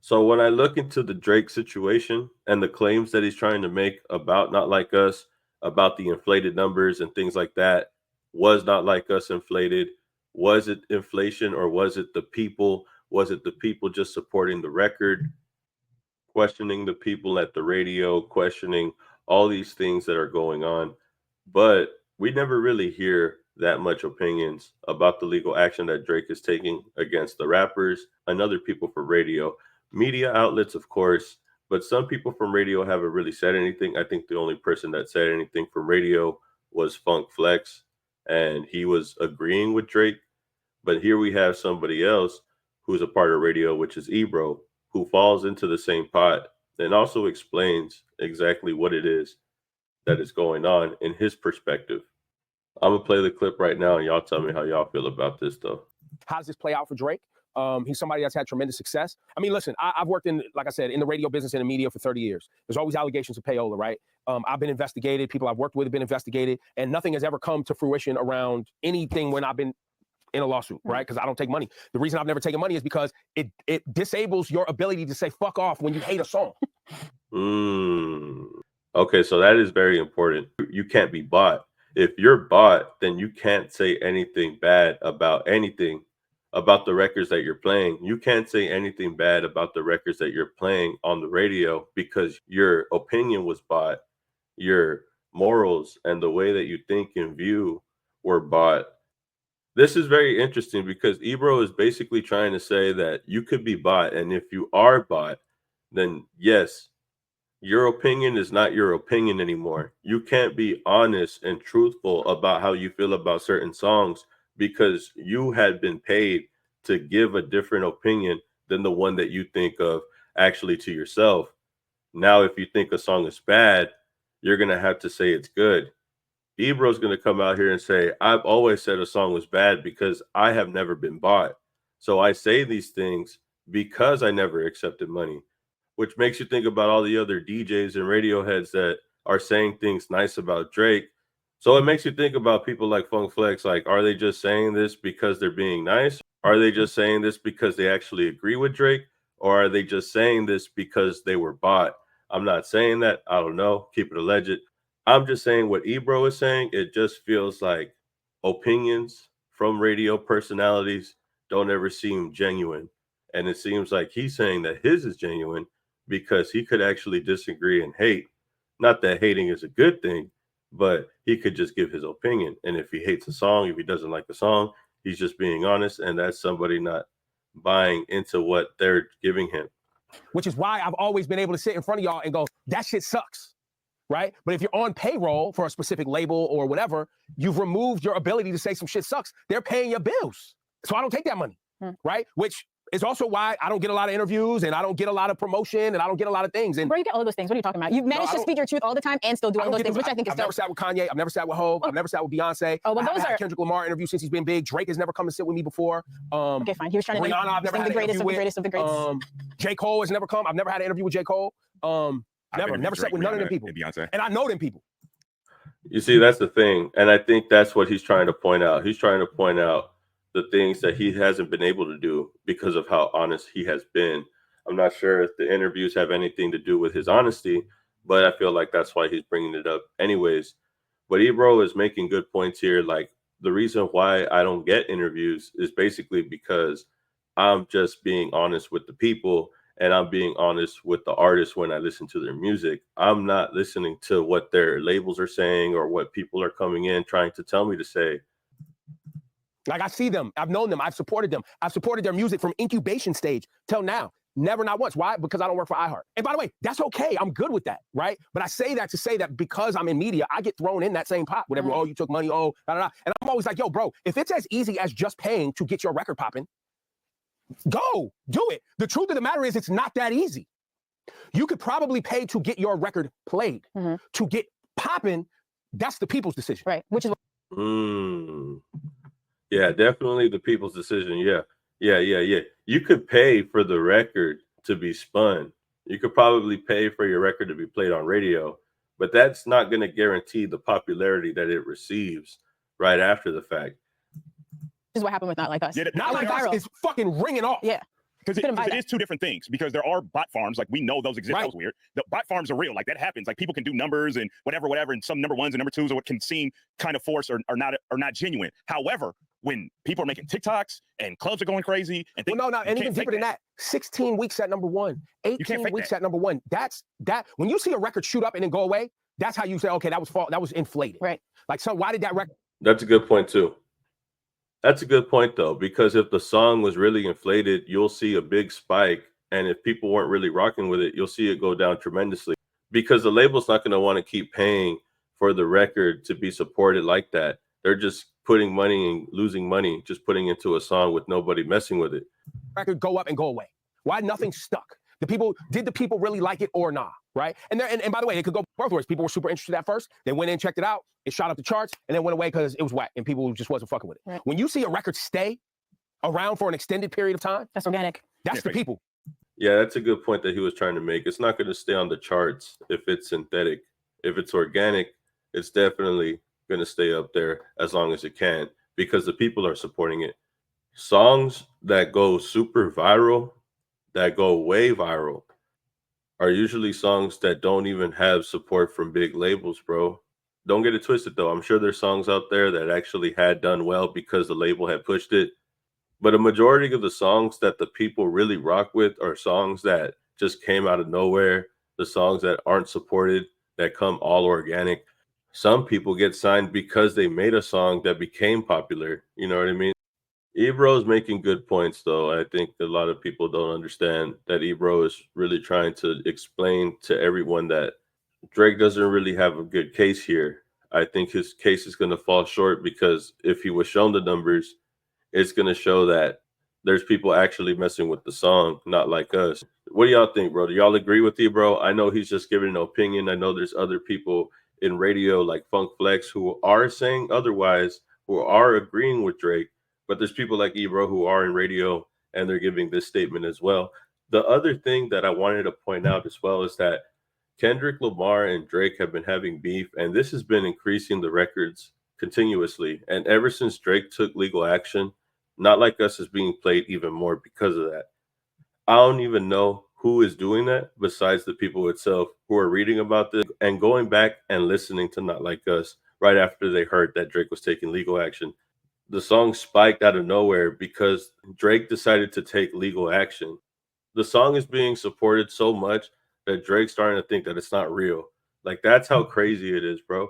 So when I look into the Drake situation and the claims that he's trying to make about Not Like Us, about the inflated numbers and things like that, was Not Like Us inflated? Was it inflation or was it the people? Was it the people just supporting the record, questioning the people at the radio, questioning all these things that are going on? But we never really hear that much opinions about the legal action that Drake is taking against the rappers and other people for radio. Media outlets, of course, but some people from radio haven't really said anything. I think the only person that said anything from radio was Funk Flex, and he was agreeing with Drake. But here we have somebody else who's a part of radio, which is Ebro, who falls into the same pot and also explains exactly what it is that is going on in his perspective. I'm gonna play the clip right now, and y'all tell me how y'all feel about this, though. How does this play out for Drake? He's somebody that's had tremendous success. I mean, listen, I've worked in, like I said, in the radio business and the media for 30 years. There's always allegations of payola, right? I've been investigated. People I've worked with have been investigated, and nothing has ever come to fruition around anything when I've been in a lawsuit, right? Because I don't take money. The reason I've never taken money is because it disables your ability to say fuck off when you hate a song. Okay, so that is very important. You can't be bought. If you're bought, then you can't say anything bad about anything about the records that you're playing. You can't say anything bad about the records that you're playing on the radio because your opinion was bought. Your morals and the way that you think and view were bought. This is very interesting because Ebro is basically trying to say that you could be bought, and if you are bought, then yes, your opinion is not your opinion anymore. You can't be honest and truthful about how you feel about certain songs because you had been paid to give a different opinion than the one that you think of actually to yourself. Now, if you think a song is bad, you're going to have to say it's good. Ebro's going to come out here and say, I've always said a song was bad because I have never been bought. So I say these things because I never accepted money, which makes you think about all the other DJs and radio heads that are saying things nice about Drake. So it makes you think about people like Funk Flex. Like, are they just saying this because they're being nice? Are they just saying this because they actually agree with Drake? Or are they just saying this because they were bought? I'm not saying that. I don't know. Keep it alleged. I'm just saying what Ebro is saying. It just feels like opinions from radio personalities don't ever seem genuine. And it seems like he's saying that his is genuine because he could actually disagree and hate. Not that hating is a good thing, but he could just give his opinion. And if he hates a song, if he doesn't like the song, he's just being honest. And that's somebody not buying into what they're giving him. Which is why I've always been able to sit in front of y'all and go, that shit sucks, right? But if you're on payroll for a specific label or whatever, you've removed your ability to say some shit sucks. They're paying your bills. So I don't take that money, right? Which is also why I don't get a lot of interviews and I don't get a lot of promotion and I don't get a lot of things. And bro, you get all of those things. What are you talking about? You've managed to speak your truth all the time and still do all those things, which I think is I've never sat with Kanye. I've never sat with Hov. I've never sat with Beyonce. Oh, well, I those haven't are had Kendrick Lamar interview since he's been big. Drake has never come and sit with me before. Okay, fine. He was trying to Rihanna, I've never had the greatest of the greatest of the greats. J. Cole has never come. I've never had an interview with J. Cole. Never sat with none of them people. And I know them people. You see, that's the thing. And I think that's what he's trying to point out. He's trying to point out the things that he hasn't been able to do because of how honest he has been. I'm not sure if the interviews have anything to do with his honesty, but I feel like that's why he's bringing it up anyways. But Ebro is making good points here. Like, the reason why I don't get interviews is basically because I'm just being honest with the people and I'm being honest with the artists when I listen to their music. I'm not listening to what their labels are saying or what people are coming in trying to tell me to say. Like, I see them. I've known them. I've supported them. I've supported their music from incubation stage till now. Never, not once. Why? Because I don't work for iHeart. And by the way, that's okay. I'm good with that, right? But I say that to say that because I'm in media, I get thrown in that same pot. Whatever, oh, you took money, oh, da, da, da. And I'm always like, yo, bro, if it's as easy as just paying to get your record popping, go, do it. The truth of the matter is it's not that easy. You could probably pay to get your record played. To get popping, that's the people's decision. Right, which is Yeah, definitely the people's decision. Yeah. You could pay for the record to be spun. You could probably pay for your record to be played on radio, but that's not going to guarantee the popularity that it receives right after the fact. This is what happened with Not Like Us. Not Like Us is fucking ringing off. Yeah. Because it is two different things. Because there are bot farms, like we know those exist. Right. That was weird. The bot farms are real. Like that happens. Like people can do numbers and whatever, and some number ones and number twos, or what can seem kind of forced or not genuine. However, when people are making TikToks and clubs are going crazy, and and even deeper than that, 16 weeks at number one, 18 weeks at number one. That's that. When you see a record shoot up and then go away, that's how you say, okay, that was inflated. Right. Like, so why did that record? That's a good point too. That's a good point though, because if the song was really inflated, you'll see a big spike, and if people weren't really rocking with it, you'll see it go down tremendously, because the label's not going to want to keep paying for the record to be supported like that. They're just putting money and losing money, just putting into a song with nobody messing with it. Record go up and go away. Why nothing stuck? Did the people really like it or not? Right? And by the way, it could go both ways. People were super interested at first. They went in, checked it out. It shot up the charts and then went away because it was whack and people just wasn't fucking with it. Right. When you see a record stay around for an extended period of time, that's organic. That's the people. Yeah, that's a good point that he was trying to make. It's not going to stay on the charts if it's synthetic. If it's organic, it's definitely going to stay up there as long as it can, because the people are supporting it. Songs that go super viral, that go way viral, are usually songs that don't even have support from big labels, bro. Don't get it twisted though. I'm sure there's songs out there that actually had done well because the label had pushed it. But a majority of the songs that the people really rock with are songs that just came out of nowhere, the songs that aren't supported, that come all organic. Some people get signed because they made a song that became popular. You know what I mean? Ebro's making good points, though. I think a lot of people don't understand that Ebro is really trying to explain to everyone that Drake doesn't really have a good case here. I think his case is going to fall short, because if he was shown the numbers, it's going to show that there's people actually messing with the song, not like us. What do y'all think, bro? Do y'all agree with Ebro? I know he's just giving an opinion. I know there's other people in radio like Funk Flex who are saying otherwise, who are agreeing with Drake. But there's people like Ebro who are in radio and they're giving this statement as well. The other thing that I wanted to point out as well is that Kendrick Lamar and Drake have been having beef, and this has been increasing the records continuously. And ever since Drake took legal action, Not Like Us is being played even more because of that. I don't even know who is doing that besides the people itself who are reading about this and going back and listening to Not Like Us right after they heard that Drake was taking legal action. The song spiked out of nowhere because Drake decided to take legal action. The song is being supported so much that Drake's starting to think that it's not real. Like, that's how crazy it is, bro.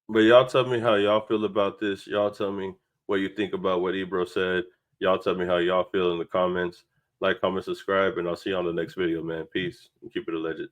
But y'all tell me how y'all feel about this. Y'all tell me what you think about what Ebro said. Y'all tell me how y'all feel in the comments. Like, comment, subscribe, and I'll see you on the next video, man. Peace and keep it a legend.